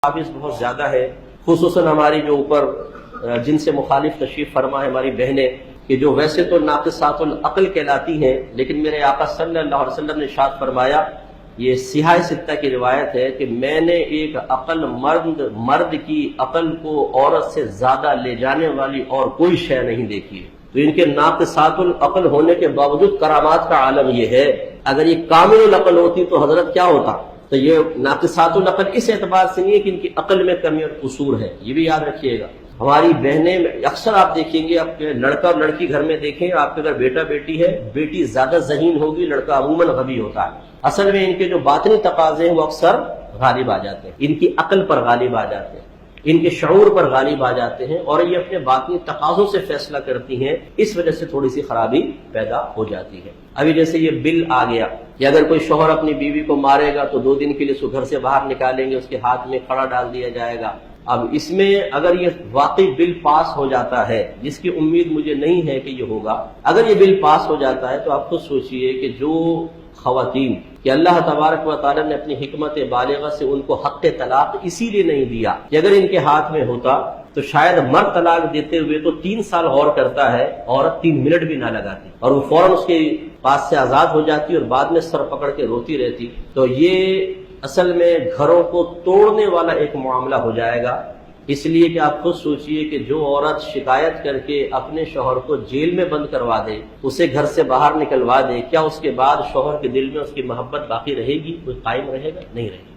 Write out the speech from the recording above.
حافظ بہت زیادہ ہے، خصوصاً ہماری جو اوپر جن سے مخالف تشریف فرما ہے ہماری بہنیں، کہ جو ویسے تو ناقصات العقل کہلاتی ہیں، لیکن میرے آقا صلی اللہ علیہ وسلم نے ارشاد فرمایا، یہ سیاہ ستہ کی روایت ہے کہ میں نے ایک عقل مرد کی عقل کو عورت سے زیادہ لے جانے والی اور کوئی شے نہیں دیکھی ہے۔ تو ان کے ناقصات العقل ہونے کے باوجود کرامات کا عالم یہ ہے۔ اگر یہ کامل العقل ہوتی تو حضرت کیا ہوتا؟ تو یہ ناقصات العقل اس اعتبار سے نہیں ہے کہ ان کی عقل میں کمی اور قصور ہے، یہ بھی یاد رکھیے گا۔ ہماری بہنیں اکثر آپ دیکھیں گے، آپ کے لڑکا اور لڑکی گھر میں دیکھیں، آپ کے اگر بیٹا بیٹی ہے، بیٹی زیادہ ذہین ہوگی، لڑکا عموماً غبی ہوتا ہے۔ اصل میں ان کے جو باطنی تقاضے ہیں وہ اکثر غالب آ جاتے ہیں، ان کی عقل پر غالب آ جاتے ہیں، ان کے شعور پر غالب آ جاتے ہیں، اور یہ اپنے باطنی تقاضوں سے فیصلہ کرتی ہیں، اس وجہ سے تھوڑی سی خرابی پیدا ہو جاتی ہے۔ ابھی جیسے یہ بل آ گیا کہ اگر کوئی شوہر اپنی بیوی کو مارے گا تو 2 دن کے لیے اس کو گھر سے باہر نکالیں گے، اس کے ہاتھ میں کھڑا ڈال دیا جائے گا۔ اب اس میں اگر یہ واقعی بل پاس ہو جاتا ہے، جس کی امید مجھے نہیں ہے کہ یہ ہوگا، اگر یہ بل پاس ہو جاتا ہے تو آپ خود سوچئے کہ جو خواتین کہ اللہ تبارک و تعالی نے اپنی حکمت بالغہ سے ان کو حق طلاق اسی لیے نہیں دیا کہ اگر ان کے ہاتھ میں ہوتا تو شاید مرد طلاق دیتے ہوئے تو 3 سال غور کرتا ہے، عورت 3 منٹ بھی نہ لگاتی اور وہ فوراً اس کے پاس سے آزاد ہو جاتی اور بعد میں سر پکڑ کے روتی رہتی۔ تو یہ اصل میں گھروں کو توڑنے والا ایک معاملہ ہو جائے گا۔ اس لیے کہ آپ خود سوچئے کہ جو عورت شکایت کر کے اپنے شوہر کو جیل میں بند کروا دے، اسے گھر سے باہر نکلوا دے، کیا اس کے بعد شوہر کے دل میں اس کی محبت باقی رہے گی؟ کوئی قائم رہے گا؟ نہیں رہے گا۔